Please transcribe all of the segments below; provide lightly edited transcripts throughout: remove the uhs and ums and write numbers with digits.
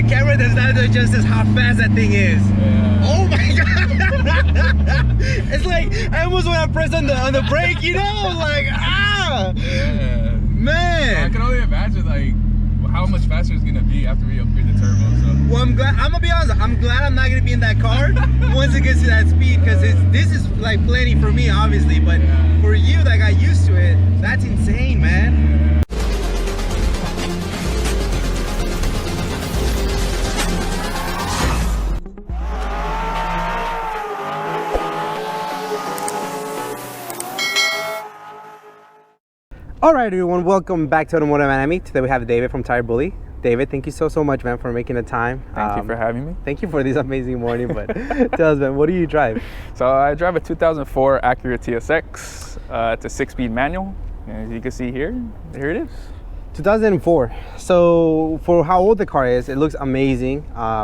the camera does not do justice how fast that thing is. Yeah. Oh my god! It's like I almost want to press on the brake, you know, like Yeah. man. I can only imagine like how much faster it's gonna be after we upgrade the turbo. So. Well, I'm gonna be honest. I'm glad I'm not gonna be in that car once it gets to that speed, because this is like plenty for me, obviously, but for you that got used to it, that's insane, man. All right, everyone, welcome back to Automotive Miami. Today we have David from TireBully. David, thank you so much, man, for making the time. Thank you for having me. Thank you for this amazing morning, but tell us, man, what do you drive? So I drive a 2004 Acura TSX. It's a 6-speed manual. As you can see here it is. 2004. So for how old the car is, it looks amazing.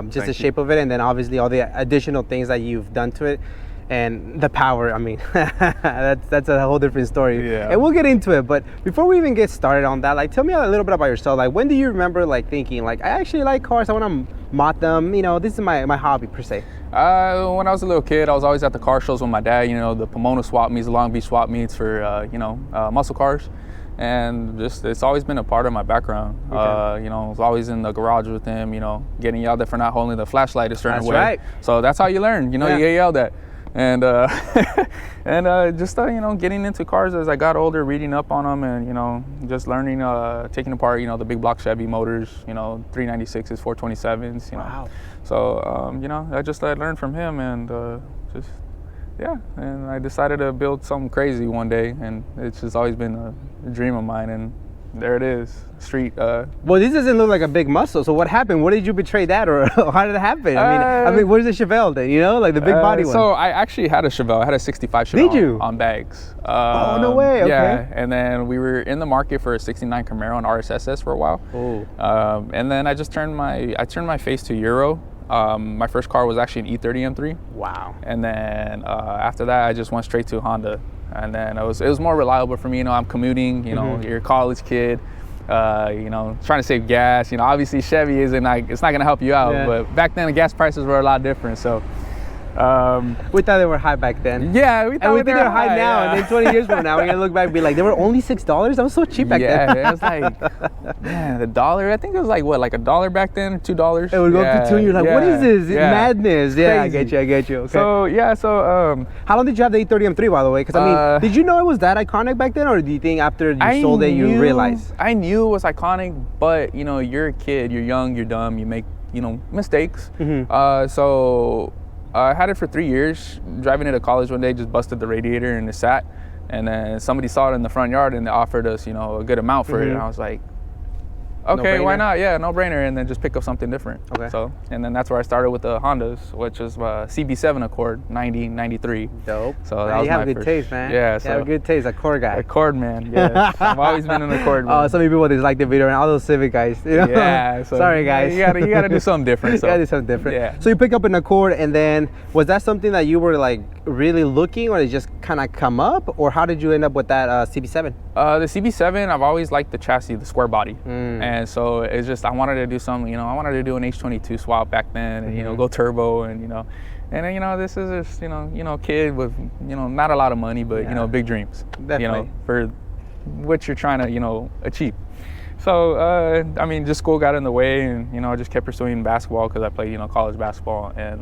Just the shape of it, and then obviously all the additional things that you've done to it. And the power, I mean, that's a whole different story. Yeah. And we'll get into it, but before we even get started on that, like, tell me a little bit about yourself. Like, when do you remember like thinking like, I actually like cars, I want to mod them, you know, this is my hobby per se? When I was a little kid, I was always at the car shows with my dad, you know, the Pomona swap meets, the Long Beach swap meets for, muscle cars. And just, it's always been a part of my background. Okay. You know, I was always in the garage with him, you know, getting yelled at for not holding the flashlight a certain way. Right. So that's how you learn, you know, you get yelled at. And just you know, getting into cars as I got older, reading up on them, and you know, just learning, taking apart, you know, the big block Chevy motors, you know, 396s, 427s, you know. Wow. So you know, I learned from him, and and I decided to build something crazy one day, and it's just always been a dream of mine, and there it is, street. Well, this doesn't look like a big muscle. So what happened? What did you betray that, or how did it happen? I mean, where's the Chevelle then? You know, like the big body one. So I actually had a Chevelle. I had a 65 Chevelle. Did you? On bags. Oh, no way. Okay. Yeah, and then we were in the market for a '69 Camaro on RSSS for a while. Oh. And then I just turned my face to Euro. My first car was actually an E30 M3. Wow. And then after that, I just went straight to Honda. And then it was more reliable for me. You know, I'm commuting. You know, you're a college kid. You know, trying to save gas. You know, obviously Chevy isn't like, it's not gonna help you out. Yeah. But back then the gas prices were a lot different. So we thought they were high back then. yeah, we thought we think they're high now, yeah. and then 20 years from now, we're gonna look back and be like, they were only $6? That was so cheap back then. Yeah, it was like, man, the dollar. I think it was like what, like $1 back then, $2. It would go up to 2, and you're like, what is this? It's madness. Yeah, I get you. Okay. So How long did you have the E30 M3, by the way? Because I mean, did you know it was that iconic back then, or do you think after you sold it, you realized? I knew it was iconic, but you know, you're a kid, you're young, you're dumb, you make, you know, mistakes. So I had it for 3 years. Driving it to college one day, just busted the radiator and it sat. And then somebody saw it in the front yard and they offered us, you know, a good amount for it. And I was like, okay, why not? Yeah, no brainer. And then just pick up something different. Okay. So, and then that's where I started with the Hondas, which is CB7 Accord, 90, 93. Dope. So that was you have my a good taste, man. Yeah. So you have a good taste, Accord guy. Accord man, yeah. I've always been an Accord man. Oh, so many people dislike the video, and all those Civic guys. You know? Yeah. So sorry, guys. You gotta do something different. So. You gotta do something different. Yeah. So you pick up an Accord, and then was that something that you were like really looking, or did it just kind of come up, or how did you end up with that CB7? The CB7, I've always liked the chassis, the square body, and so it's just I wanted to do something. You know, I wanted to do an H22 swap back then, and you know, go turbo, and you know, and you know, this is just you know, kid with not a lot of money, but you know, big dreams. Definitely. You know, for what you're trying to achieve. So I mean, just school got in the way, and you know, I just kept pursuing basketball because I played college basketball, and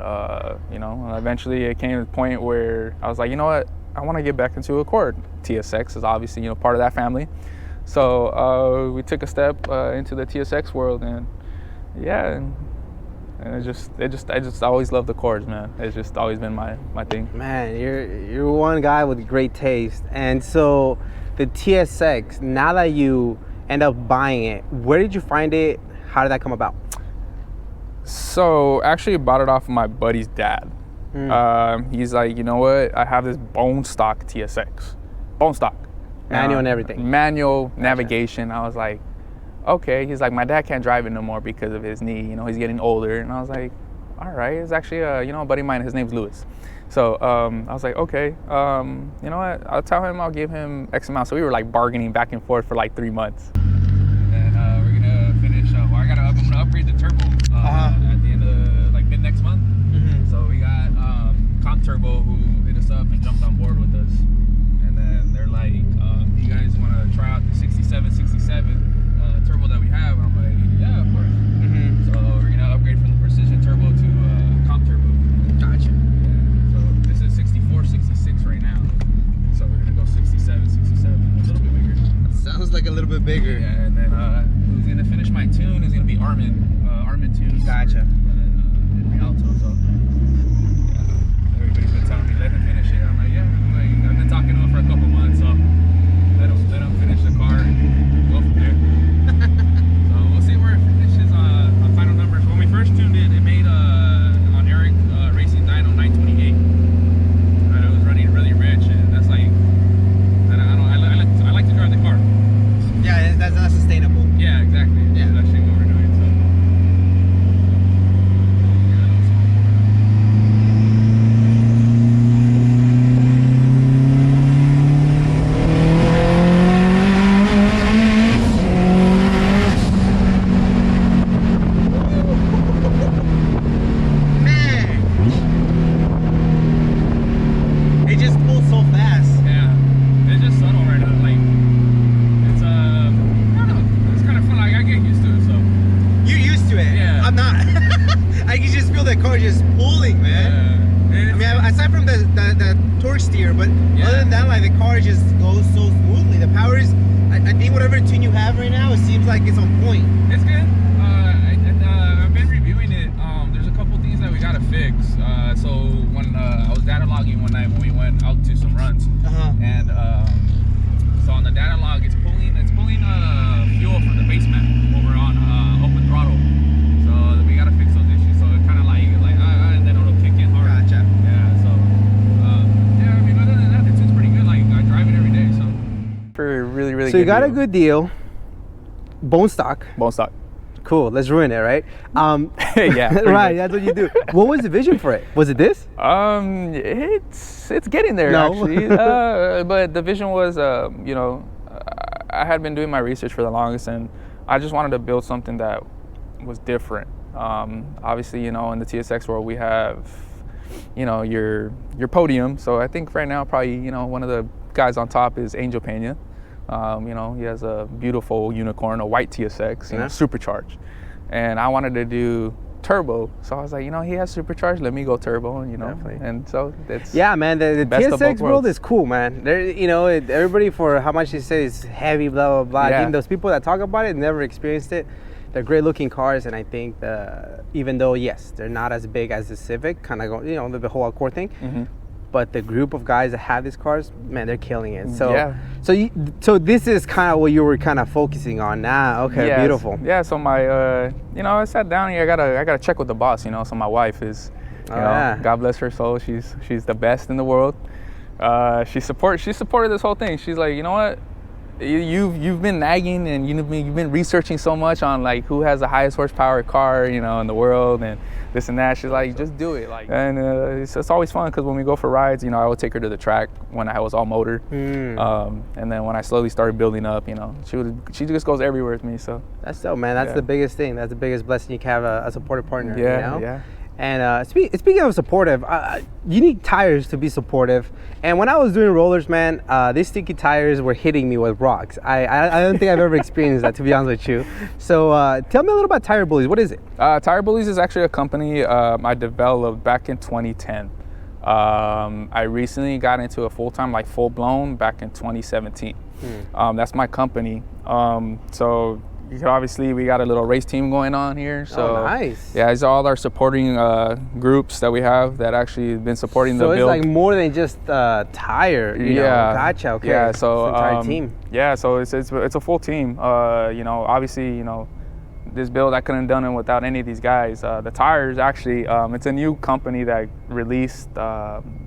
eventually it came to the point where I was like, you know what, I want to get back into Accord. TSX is obviously part of that family. So we took a step into the TSX world, and yeah, and I just always loved the Accords, man. It's just always been my thing. Man, you're one guy with great taste, and so the TSX. Now that you end up buying it, where did you find it? How did that come about? So actually, I bought it off of my buddy's dad. He's like, you know what? I have this bone stock TSX, bone stock. Manual and everything. Manual, navigation. I was like, okay. He's like, my dad can't drive it no more because of his knee. You know, he's getting older. And I was like, all right. It's actually a buddy of mine. His name's Lewis. So I was like, okay. You know what? I'll tell him I'll give him X amount. So we were like bargaining back and forth for like 3 months. And we're gonna finish. I'm gonna upgrade the turbo. Gotcha. In Rialto, so yeah. Everybody's been telling me let him finish it. I'm like, yeah. I've been talking to him for a couple months, so let him finish the car and go from there. So we'll see where it finishes on final numbers. When we first tuned it, it made on Eric Racing Dyno 928. It was running really rich, and that's like, I like to drive the car. Yeah, that's not sustainable. Yeah, exactly. Yeah. That's actually what we're doing. So. So you got a good deal. Bone stock. Bone stock. Cool. Let's ruin it, right? Yeah. Right. That's what you do. What was the vision for it? Was it this? It's getting there actually. But the vision was, you know, I had been doing my research for the longest, and I just wanted to build something that was different. Obviously, you know, in the TSX world, we have, you know, your podium. So I think right now, probably, you know, one of the guys on top is Angel Pena. You know, he has a beautiful unicorn, a white TSX, you know, supercharged. And I wanted to do turbo, so I was like, you know, he has supercharged, let me go turbo, and you know, definitely. And so that's man. The TSX world is cool, man. There, you know, everybody for how much they say is heavy, blah blah blah. Yeah. Even those people that talk about it never experienced it. They're great looking cars, and I think even though yes, they're not as big as the Civic, kind of you know, the whole Acura thing. Mm-hmm. But the group of guys that have these cars, man, they're killing it. So, yeah. So this is kind of what you were kind of focusing on now. Okay, yes. Beautiful. Yeah. So my, you know, I sat down here. I gotta check with the boss. You know, so my wife is, you know, God bless her soul. She's the best in the world. She supported this whole thing. She's like, you know what? You've been nagging and you've been researching so much on like who has the highest horsepower car, you know, in the world and this and that. She's like, just do it. Like, and it's always fun because when we go for rides, you know, I would take her to the track when I was all motor, and then when I slowly started building up, you know, she just goes everywhere with me. So that's dope, man. That's the biggest thing. That's the biggest blessing you can have a supportive partner. Yeah, you know? yeah. And speaking of supportive, you need tires to be supportive. And when I was doing rollers, man, these sticky tires were hitting me with rocks. I don't think I've ever experienced that, to be honest with you. So tell me a little about TireBully. What is it? TireBully is actually a company I developed back in 2010. I recently got into a full-time, like full-blown, back in 2017. That's my company. So obviously we got a little race team going on here. So nice. Yeah, it's all our supporting groups that we have that actually been supporting the build. So it's like more than just tire. You know? Gotcha. Okay. Yeah. So it's an entire team. Yeah. So it's a full team. You know, obviously, you know, this build I couldn't have done it without any of these guys. The tires actually, it's a new company that released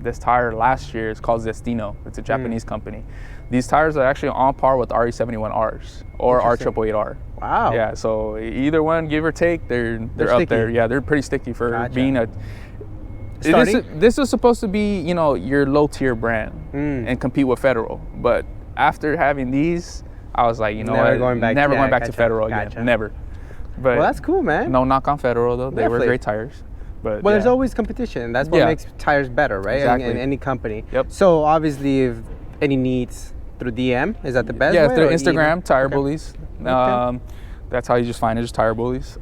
this tire last year. It's called Zestino. It's a Japanese company. These tires are actually on par with RE71Rs or R888R. Wow. Yeah, so either one, give or take, they're up there. Yeah, they're pretty sticky for being a. This is supposed to be, you know, your low tier brand and compete with Federal. But after having these, I was like, you know, never going back to Federal again. Never. But well, that's cool, man. No knock on Federal though. They were great tires. But well, there's always competition. That's what makes tires better, right? Exactly. In any company. Yep. So obviously, if any needs through DM, is that the best way? Yeah, through Instagram, TireBullies. Okay. That's how you just find it, just TireBullies.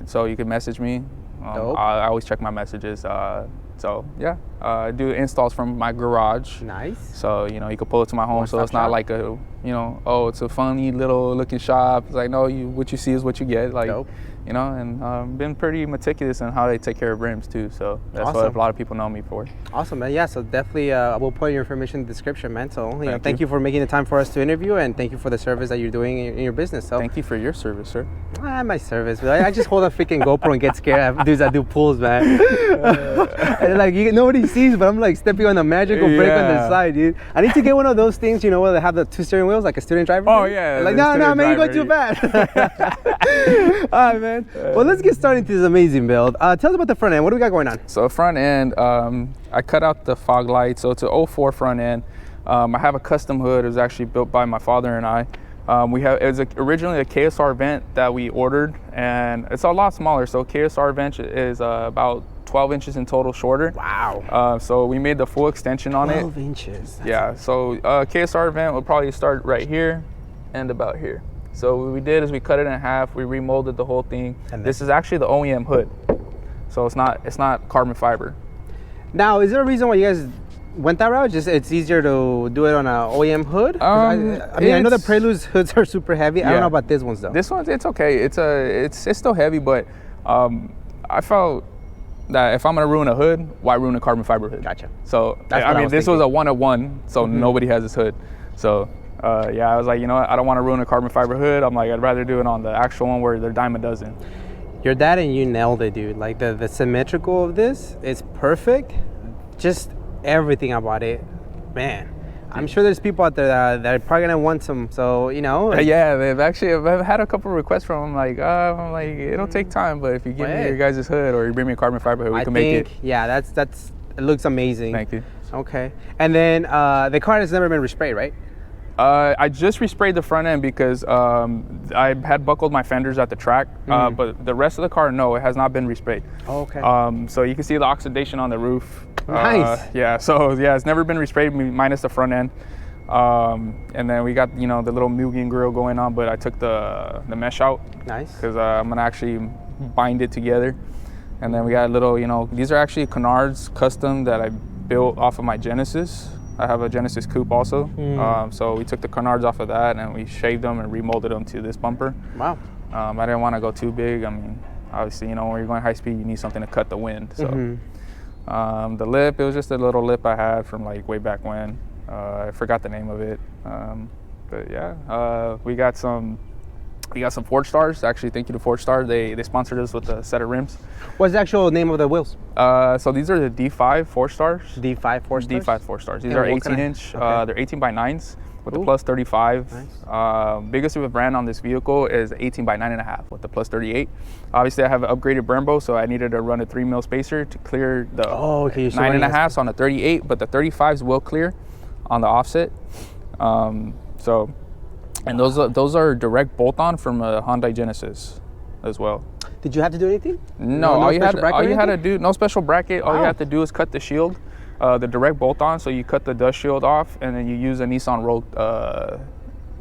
So you can message me. I always check my messages. So yeah, I do installs from my garage. Nice. So you know, you can pull it to my home. So it's not like a you know, oh, it's a funny little looking shop. It's like, no, what you see is what you get. Like, Dope. you know, and been pretty meticulous in how they take care of rims too. So that's Awesome. what a lot of people know me for. Awesome, man. Yeah, so definitely we'll put your information in the description, man. So thank you for making the time for us to interview, and thank you for the service that you're doing in your business. So Thank you for your service, sir. my service, man. I just hold a freaking GoPro and get scared at dudes that do pulls, man. And like nobody sees, but I'm like stepping on a magical brake on the side, dude. I need to get one of those things, you know, where they have the 2 steering wheels, like a student driver. Oh yeah. Like no, man, you go too fast. All right, man. Well, let's get started into this amazing build. Tell us about the front end. What do we got going on? So front end, I cut out the fog light. So it's an 04 front end. I have a custom hood. It was actually built by my father and I. It was originally a KSR vent that we ordered, and it's a lot smaller. So KSR vent is about 12 inches in total shorter. Wow. So we made the full extension on 12 inches. Yeah. So KSR vent will probably start right here and about here. So what we did is we cut it in half. We remolded the whole thing. And this is actually the OEM hood. So it's not carbon fiber. Now, is there a reason why you guys went that route? Just it's easier to do it on an OEM hood? I mean, I know the Prelude's hoods are super heavy. I don't know about this one's though. This one's, it's okay. It's still heavy, but I felt that if I'm gonna ruin a hood, why ruin a carbon fiber hood? Gotcha. So this was a 1-of-1, so nobody has this hood. So I was like, you know what? I don't want to ruin a carbon fiber hood. I'm like, I'd rather do it on the actual one where they're dime a dozen. Your dad and you nailed it, dude. Like the symmetrical of this is perfect. Just everything about it, man. I'm sure there's people out there that are probably gonna want some. So yeah, I've had a couple of requests from them. I'm like, it'll take time, but if you give me your guys' hood or you bring me a carbon fiber hood, we can make it. Yeah, that's it looks amazing. Thank you. Okay, and then the car has never been resprayed, right? I just resprayed the front end because I had buckled my fenders at the track, but the rest of the car, no, it has not been resprayed. Oh, okay. So you can see the oxidation on the roof. Nice. It's never been resprayed minus the front end. And then we got the little Mugen grill going on, but I took the mesh out. Nice. Because I'm gonna actually bind it together. And then we got a little, these are actually Canards custom that I built off of my Genesis. I have a Genesis coupe also. So we took the canards off of that and we shaved them and remolded them to this bumper. Wow. I didn't want to go too big. I mean, obviously, when you're going high speed, you need something to cut the wind. So the lip, it was just a little lip I had from like way back when. I forgot the name of it. But yeah, we got some Ford Stars. Actually, thank you to Ford Star. They sponsored us with a set of rims. What's the actual name of the wheels? So these are the D5 4 Stars. D5 4 Stars? D5 4 Stars. These are 18-inch. They're 18 by 9s with the plus 35. Nice. Biggest we've ran on this vehicle is 18 by 9.5 with the plus 38. Obviously, I have an upgraded Brembo, so I needed to run a 3 mil spacer to clear the 9.5s on the 38, but the 35s will clear on the offset. And those are direct bolt-on from a Hyundai Genesis as well. Did you have to do anything? No, all you had to do, no special bracket. All you have to do is cut the shield, the direct bolt-on. So you cut the dust shield off, and then you use a Nissan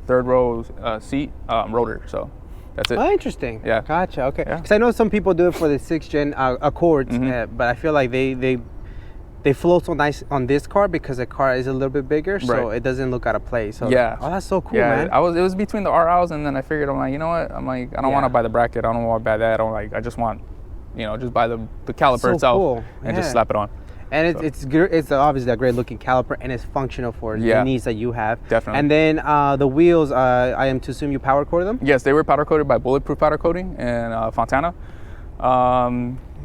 third row seat rotor. So that's it. Oh, interesting. Yeah. Gotcha. Okay. Because I know some people do it for the 6th gen Accords, but I feel like they flow so nice on this car because the car is a little bit bigger, so it doesn't look out of place. So, yeah. Oh, that's so cool, man. It was between the RLs, and then I figured, I'm like, you know what? I'm like, I don't want to buy the bracket. I don't want to buy that. I just want, just buy the caliper itself and just slap it on. And it's obviously a great looking caliper, and it's functional for the needs that you have. Definitely. And then the wheels, I am to assume you powder coated them? Yes, they were powder coated by Bulletproof Powder Coating in Fontana.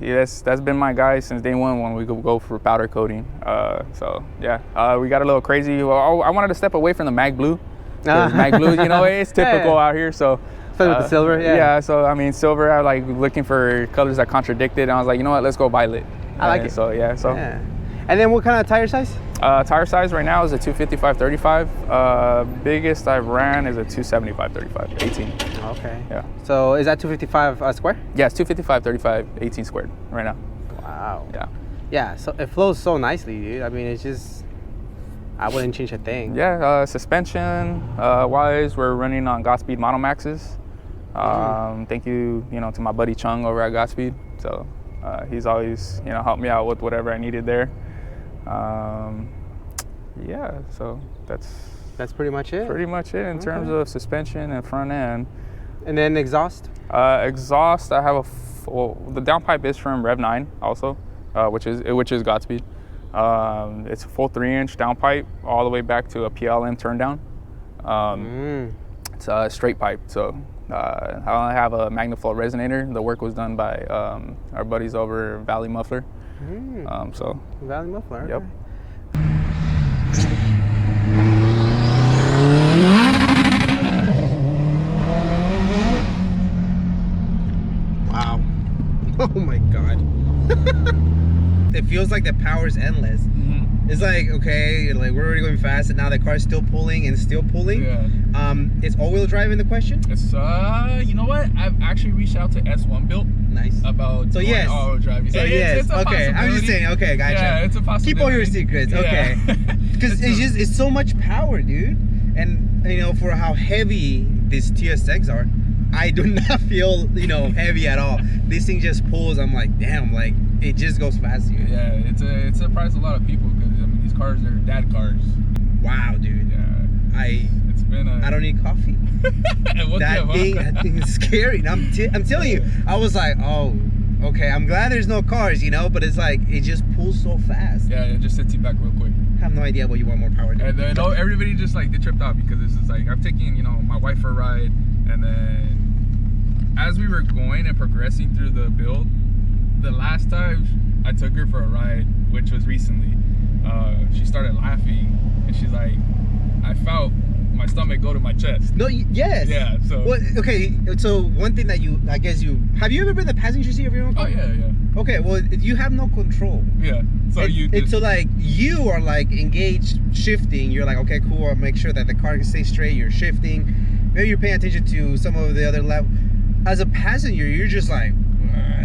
Yes, that's been my guy since day one when we go for powder coating. We got a little crazy. Well, I wanted to step away from the mag blue. Mag blue, it's typical out here. So especially with the silver, yeah. So I mean, silver. I like looking for colors that contradicted, and I was like, you know what? Let's go violet. I like it. So yeah. And then what kind of tire size? Tire size right now is a 255/35. Biggest I've ran is a 275/35, 18. Okay. Yeah. So is that 255 square? Yeah, it's 255/35, 18 squared right now. Wow. Yeah. Yeah. So it flows so nicely, dude. I mean, it's just, I wouldn't change a thing. Yeah. Suspension wise, we're running on Godspeed Monomaxes. Thank you, to my buddy Chung over at Godspeed. So he's always, helped me out with whatever I needed there. So that's That's pretty much it. Pretty much it in terms of suspension and front end. And then exhaust. Exhaust, I have the downpipe is from Rev 9 also, which is Godspeed. It's a full 3-inch downpipe all the way back to a PLM turn down. It's a straight pipe, so I have a MagnaFlow resonator. The work was done by our buddies over Valley Muffler. Valley Muffler. Yep. Okay. Wow. Oh my God. It feels like the power is endless. It's like, okay, like we're already going fast and now the car's still pulling and still pulling. Yeah. Is all-wheel drive in the question? It's you know what? I've actually reached out to S1 Built. Nice. About yes. all-wheel drive. So yes. It's a okay. I'm just saying. Okay, gotcha. Yeah, it's a possibility. Keep all your secrets. Yeah. Okay. Because it's so much power, dude. And you know, for how heavy these TSX are, I do not feel heavy at all. This thing just pulls. I'm like, damn, like it just goes fast, dude. Yeah, it surprised a lot of people because I mean these cars are dad cars. Wow, dude. Yeah. I don't need coffee. That thing is scary. And I'm telling you, I was like, oh, okay. I'm glad there's no cars, but it's like it just pulls so fast. Yeah, it just sets you back real quick. I have no idea what you want more power to. And then everybody just like they tripped out because it's just like I've taken my wife for a ride, and then as we were going and progressing through the build, the last time I took her for a ride, which was recently, she started laughing and she's like, I felt my stomach go to my chest. No, yes. Yeah. So. Well, okay. So one thing that have you ever been the passenger seat of your own car? Oh yeah. Okay. Well, you have no control. Yeah. So so like you are like engaged shifting. You're like, okay, cool. I'll make sure that the car can stay straight. You're shifting. Maybe you're paying attention to some of the other level. As a passenger, you're just like,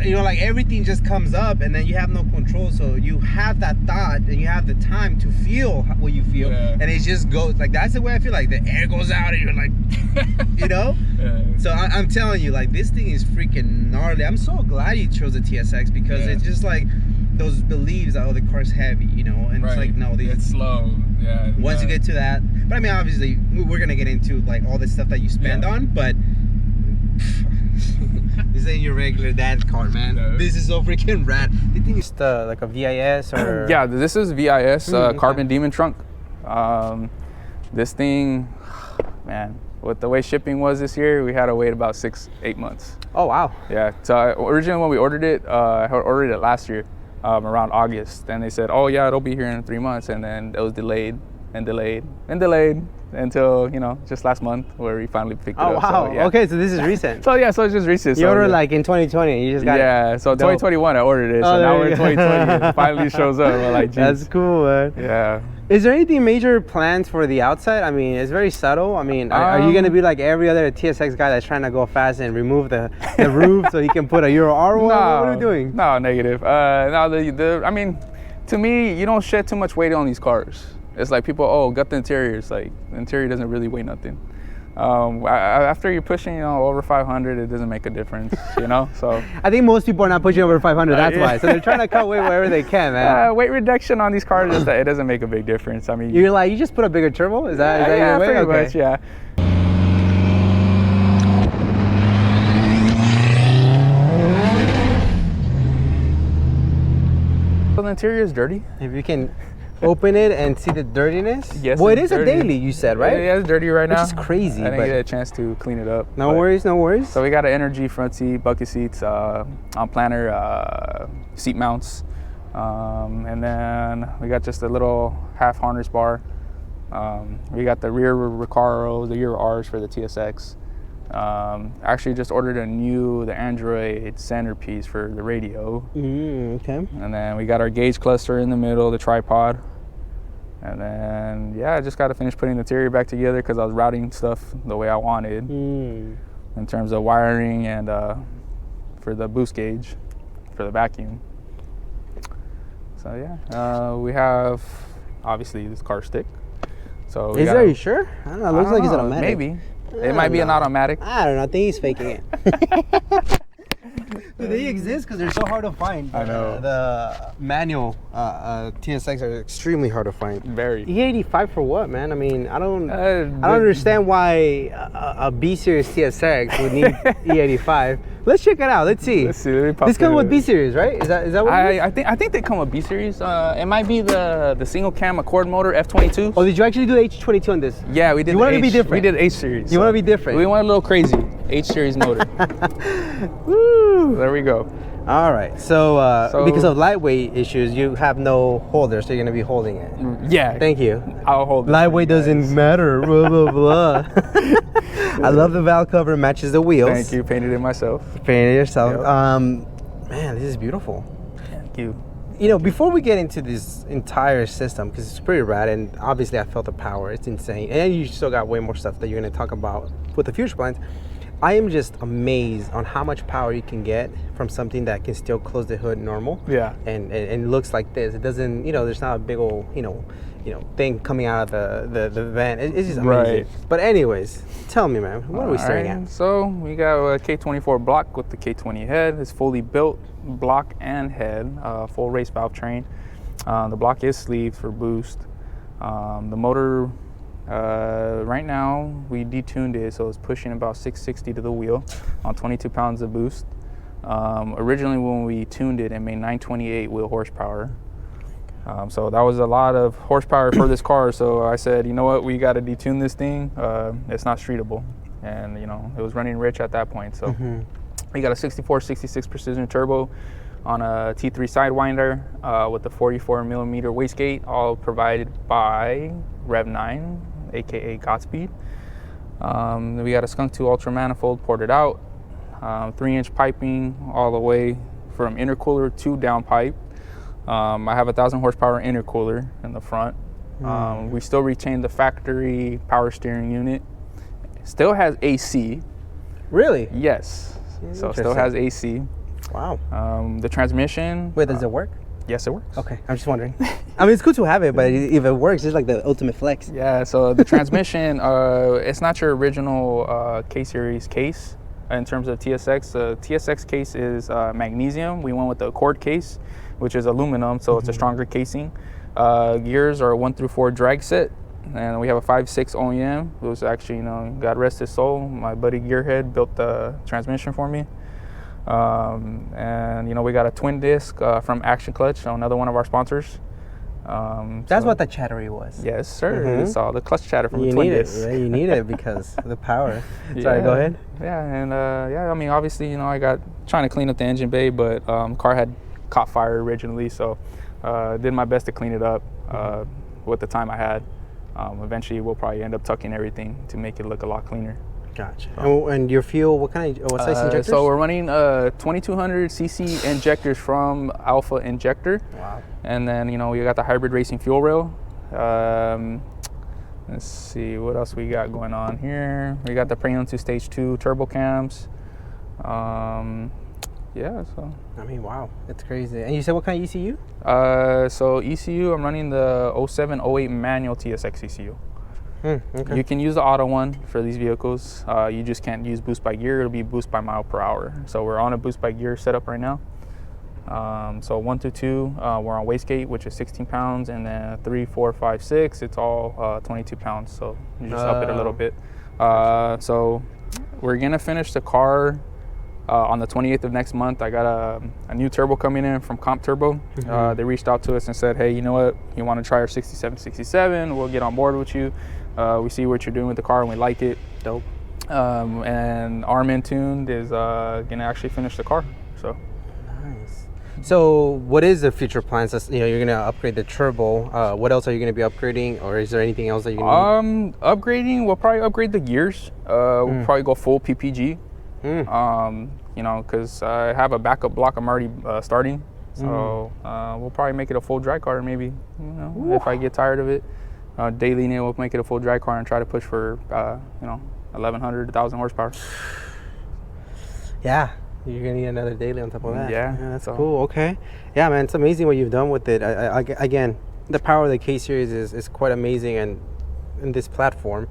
like everything just comes up and then you have no control, so you have that thought and you have the time to feel what you feel, and it just goes like that's the way I feel. Like the air goes out and you're like Yeah. So I'm telling you, like this thing is freaking gnarly. I'm so glad you chose the TSX because it's just like those beliefs that the car's heavy, and it's like no, it's slow. Yeah. Once you get to that, but I mean obviously we're gonna get into like all the stuff that you spend on, but this ain't your regular dad car, man. No. This is so freaking rad. Do you think it's like a VIS or? Yeah, this is VIS, carbon demon trunk. This thing, man, with the way shipping was this year, we had to wait about 6-8 months. Oh, wow. Yeah, so originally when we ordered it, I ordered it last year, around August. And they said, oh yeah, it'll be here in 3 months. And then it was delayed and delayed and delayed until just last month where we finally picked it up. Oh wow. So, yeah. Okay, so this is recent. So yeah, so it's just recent. You ordered like in 2020. You just got it. Yeah, so 2021 I ordered it. So now we're in 2020. It finally shows up. We're like, geez. That's cool, man. Yeah. Is there anything major planned for the outside? I mean, it's very subtle. I mean, are you gonna be like every other TSX guy that's trying to go fast and remove the roof so he can put a Euro R? What are you doing? No, negative. I mean, to me, you don't shed too much weight on these cars. It's like people, gut the interior. It's like the interior doesn't really weigh nothing. After you're pushing, over 500, it doesn't make a difference, So I think most people are not pushing over 500. That's why. So they're trying to cut weight wherever they can, man. Weight reduction on these cars is that it doesn't make a big difference. I mean, you're like, you just put a bigger turbo. Is that your way? Pretty much, yeah. So the interior is dirty. If you can open it and see the dirtiness. Yes. Well, it is dirty. a daily, you said, right? Yeah, it's dirty right now. Which is crazy. I didn't get a chance to clean it up. No worries. So we got an Energy front seat, bucket seats, on planner, seat mounts, and then we got just a little half harness bar. We got the rear Recaro, the Euro R's for the TSX. Actually just ordered the Android centerpiece for the radio. Okay. And then we got our gauge cluster in the middle, the tripod. And then, I just got to finish putting the interior back together because I was routing stuff the way I wanted in terms of wiring and for the boost gauge for the vacuum. So we have obviously this car stick. So are you sure? I don't know. It looks like it's an automatic. Maybe. It might be an automatic. I don't know. I think he's faking it. they exist because they're so hard to find. I know. The manual TSX are extremely hard to find. Very. E85 for what, man? I mean, I don't understand why a B series TSX would need E85. Let's check it out. Let's see. Let's see. Let me pop This comes it with in. B series, right? Is that what it is? I think they come with B series. It might be the single cam Accord motor F22. Oh, did you actually do the H22 on this? Yeah, we did. You wanted to be different. We did H series. You want to be different. We went a little crazy. H series motor. Woo! There we go. All right. So because of lightweight issues, you have no holder, so you're gonna be holding it. Yeah. Thank you. I'll hold it. Lightweight doesn't matter. Blah blah blah. I love the valve cover. Matches the wheels. Thank you. Painted it myself. Painted it yourself. Yep. Man, this is beautiful. Thank you. You know, before we get into this entire system, because it's pretty rad, and obviously I felt the power. It's insane, and you still got way more stuff that you're gonna talk about with the future plans. I am just amazed on how much power you can get from something that can still close the hood normal. Yeah. And looks like this. It doesn't, there's not a big old, thing coming out of the vent. It's just amazing. Right. But anyways, tell me, man, what are we staring at? So we got a K24 block with the K20 head. It's fully built block and head, full race valve train. The block is sleeved for boost. The motor, right now we detuned it, so it's pushing about 660 to the wheel on 22 pounds of boost. Originally when we tuned it, it made 928 wheel horsepower. So that was a lot of horsepower for this car. So I said, you know what, we got to detune this thing. It's not streetable. And, it was running rich at that point. So we got a 64-66 precision turbo on a T3 Sidewinder with a 44 millimeter wastegate, all provided by Rev9, aka Godspeed. We got a Skunk 2 Ultra manifold ported out, 3-inch piping all the way from intercooler to downpipe. I have a 1,000 horsepower intercooler in the front. We still retain the factory power steering unit. Still has AC. Really? Yes. So it still has AC. Wow. The transmission. Wait, does it work? Yes, it works. Okay, I'm just wondering. I mean, it's cool to have it, but if it works, it's like the ultimate flex. Yeah, so the transmission, it's not your original K-Series case in terms of TSX. The TSX case is magnesium. We went with the Accord case, which is aluminum, so it's a stronger casing. Gears are 1 through 4 drag set, and we have a 5.6 OEM. It was actually, God rest his soul, my buddy Gearhead built the transmission for me. And we got a twin disc from Action Clutch, another one of our sponsors. That's what the chattery was. Yes, sir. It's all the clutch chatter from the You twin need it. disc. Yeah, you need it because of the power. Sorry, go ahead. Yeah, and I mean, obviously, I got trying to clean up the engine bay, but car had caught fire originally, so did my best to clean it up with the time I had. Eventually, we'll probably end up tucking everything to make it look a lot cleaner. Gotcha. And your fuel, what size injectors? So we're running 2200 cc injectors from Alpha Injector. Wow. And then, we got the hybrid racing fuel rail. Let's see what else we got going on here. We got the Preon 2 Stage 2 turbo cams. So. I mean, wow, that's crazy. And you said what kind of ECU? So ECU, I'm running the 07-08 manual TSX ECU. Okay. You can use the auto one for these vehicles. You just can't use boost by gear. It'll be boost by mile per hour. So we're on a boost by gear setup right now. So 1 through 2, we're on wastegate, which is 16 pounds, and then 3, 4, 5, 6, it's all 22 pounds. So you just up it a little bit. So we're gonna finish the car on the 28th of next month. I got a new turbo coming in from Comp Turbo. They reached out to us and said, hey, you know what? You want to try our 6767? We'll get on board with you. We see what you're doing with the car and we like it. Dope. And Armin Tuned is gonna actually finish the car. So nice. So what is the future plans? You're gonna upgrade the turbo. What else are you gonna be upgrading, or is there anything else that you're gonna upgrading? We'll probably upgrade the gears. We'll probably go full PPG. Because I have a backup block I'm already starting. So we'll probably make it a full drag car, maybe. If I get tired of it. Daily, we'll make it a full drag car and try to push for 1,100, 1,000 horsepower. Yeah, you're gonna need another daily on top of that. Yeah, that's cool. Okay, yeah, man, it's amazing what you've done with it. Again, the power of the K series is quite amazing, and in this platform,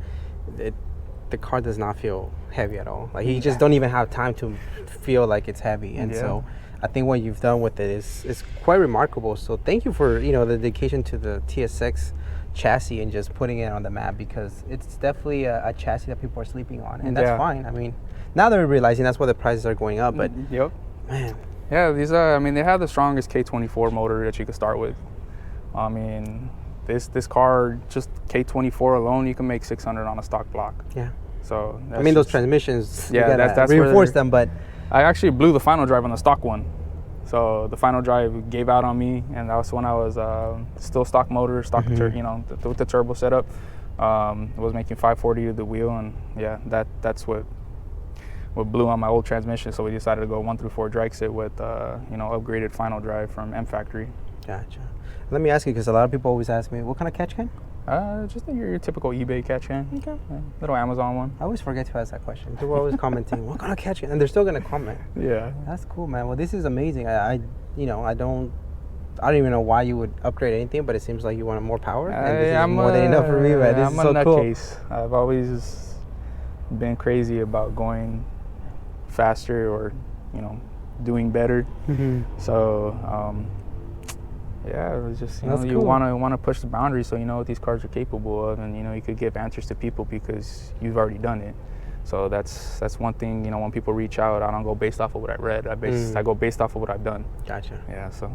the car does not feel heavy at all. Like you just don't even have time to feel like it's heavy. And so I think what you've done with it is quite remarkable. So thank you for, you know, the dedication to the TSX chassis and just putting it on the map, because it's definitely a chassis that people are sleeping on, and that's fine. I mean, now they're realizing that's why the prices are going up, but man. Yeah, these are, I mean, they have the strongest K24 motor that you could start with. I mean, this car, just K24 alone, you can make 600 on a stock block. Yeah. So I mean, those transmissions, yeah, you gotta that's reinforce them, but I actually blew the final drive on the stock one. So the final drive gave out on me, and that was when I was still stock motor, stock you know, with the turbo setup. Was making 540 to the wheel, and yeah, that's what blew on my old transmission. So we decided to go 1 through 4 drag sit with you know, upgraded final drive from M Factory. Gotcha. Let me ask you, because a lot of people always ask me, what kind of catch can? Just your typical eBay catch can. Okay. Yeah, little Amazon one. I always forget to ask that question. People are always commenting, what kind of catch can? And they're still gonna comment. Yeah. That's cool, man. Well, this is amazing. I you know, I don't even know why you would upgrade anything, but it seems like you wanted more power. And this is more than enough for me, man. This is so cool. I'm a nutcase. I've always been crazy about going faster or, you know, doing better. So yeah, it was just, you know, you want to push the boundaries, so you know what these cars are capable of, and you know, you could give answers to people because you've already done it. So that's one thing, you know, when people reach out, I don't go based off of what I read. I go based off of what I've done. Gotcha. Yeah, so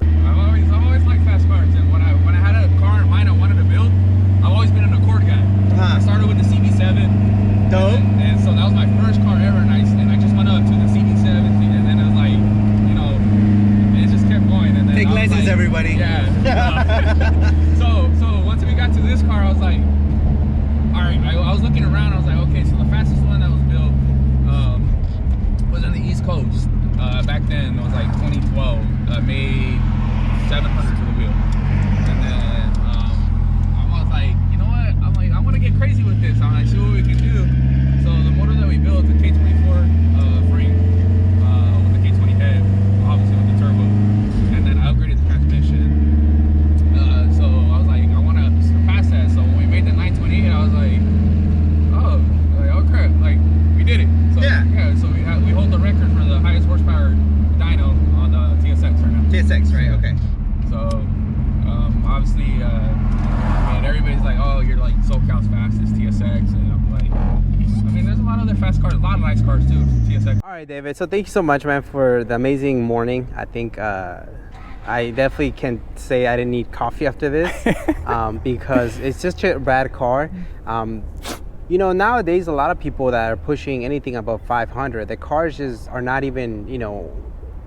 I've always liked fast cars, and when I had a car in mind I wanted to build, I've always been an Accord guy. I started with the CB7. Dope. And so that was my first car ever, and I just went up to the CB7, and then I was like, you know, it just kept going. And then take lessons, like, everybody. Yeah. So once we got to this car, I was like, all right. I was looking around. I was like, okay, so the fastest one that was built was on the East Coast. Back then, it was like 2012. Made 700 to the wheel, and then I was like, you know what? I'm like, I want to get crazy with this. I'm like, see what we can do. So the motor that we built, the K24 frame with the K20 head, obviously with the turbo, and then I upgraded the transmission. So I was like, I want to surpass that. So when we made the 928, I was like, oh crap, like we did it. So, yeah. So we hold the record for the highest horsepower dyno on the TSX right now. TSX, right? Okay. So obviously, I mean, everybody's like, oh, you're like SoCal's fastest TSX, and I'm like, I mean, there's a lot of other fast cars, a lot of nice cars too, TSX. All right, David. So thank you so much, man, for the amazing morning. I think I definitely can say I didn't need coffee after this because it's just a rad car. You know, nowadays a lot of people that are pushing anything above 500, the cars just are not even, you know,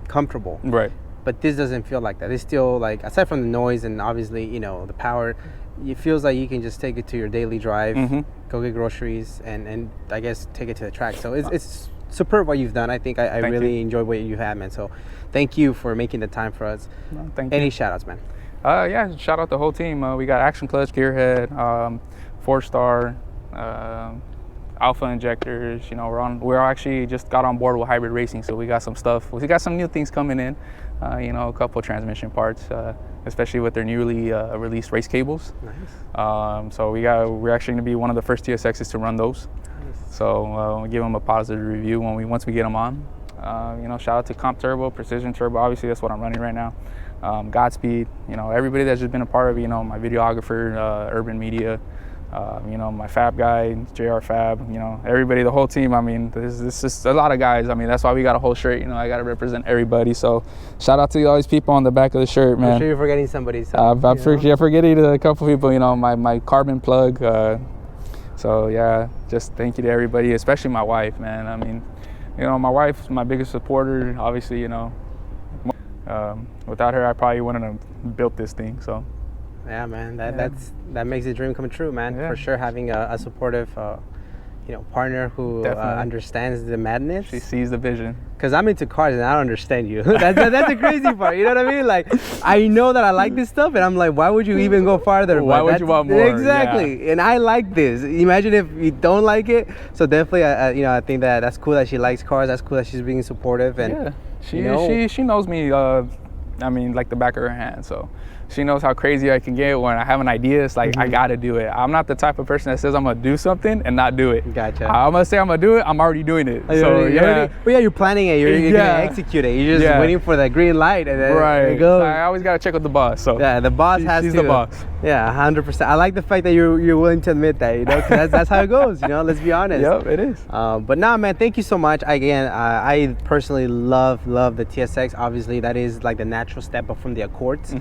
comfortable. Right. But this doesn't feel like that. It's still like, aside from the noise and obviously, you know, the power, it feels like you can just take it to your daily drive, go get groceries, and I guess take it to the track. So it's superb what you've done. I think I really enjoyed what you had, man. So thank you for making the time for us. No, thank you. Any shout outs, man? Yeah, shout out the whole team. We got Action Clutch, Gearhead, 4-star, Alpha injectors. You know, we're actually just got on board with hybrid racing, so we got some stuff. We got some new things coming in. You know, a couple transmission parts, especially with their newly released race cables. Nice. So we're actually going to be one of the first TSXs to run those. Nice. So we'll give them a positive review once we get them on. You know, shout out to Comp Turbo, Precision Turbo. Obviously, that's what I'm running right now. Godspeed. You know, everybody that's just been a part of it. You know, my videographer, Urban Media. You know, my Fab guy, JR Fab, you know, everybody, the whole team. I mean, this is a lot of guys. I mean, that's why we got a whole shirt. You know, I got to represent everybody. So shout out to all these people on the back of the shirt, man. I'm sure you're forgetting somebody. So, I'm forgetting a couple people, you know, my carbon plug. So yeah, just thank you to everybody, especially my wife, man. I mean, you know, my wife's my biggest supporter, obviously, you know. Without her, I probably wouldn't have built this thing, so. Yeah, man, that makes the dream come true, man. For sure, having a supportive, you know, partner who understands the madness. She sees the vision. Because I'm into cars and I don't understand you. that's the crazy part. You know what I mean? Like, I know that I like this stuff, and I'm like, why would you even go farther? Why would you want more? Exactly. Yeah. And I like this. Imagine if you don't like it. So definitely, you know, I think that's cool that she likes cars. That's cool that she's being supportive. And yeah, she knows me. I mean, like the back of her hand. So she knows how crazy I can get when I have an idea. It's like, I got to do it. I'm not the type of person that says I'm going to do something and not do it. Gotcha. I'm going to say I'm going to do it. I'm already doing it. So, yeah. Well, yeah, you're planning it. You're going to execute it. You're just waiting for the green light. And then it goes. I always got to check with the boss. So yeah, the boss she's the boss. Yeah, 100%. I like the fact that you're willing to admit that, you know, because that's how it goes, you know, let's be honest. Yep, it is. But nah, man, thank you so much. Again, I personally love the TSX. Obviously, that is like the natural step up from the Accords.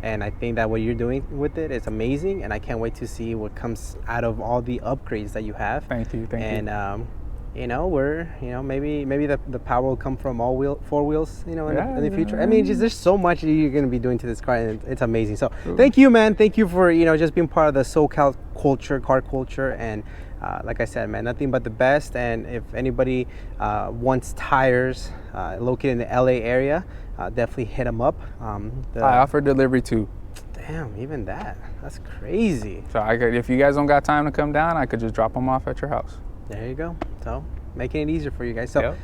And I think that what you're doing with it is amazing, and I can't wait to see what comes out of all the upgrades that you have. Thank you. And you know, maybe the power will come from four wheels, you know, in the future. I mean, there's so much you're going to be doing to this car, and it's amazing. So thank you, man. Thank you for, you know, just being part of the SoCal culture, car culture. And like I said, man, nothing but the best. And if anybody wants tires located in the LA area, definitely hit them up. I offer delivery too. Damn, even that's crazy. So if you guys don't got time to come down, I could just drop them off at your house. There you go. So making it easier for you guys. So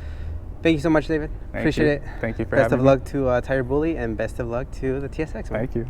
thank you so much, David. Appreciate it. Thank you for having me. Best of luck to TireBully and best of luck to the TSX, man. Thank you.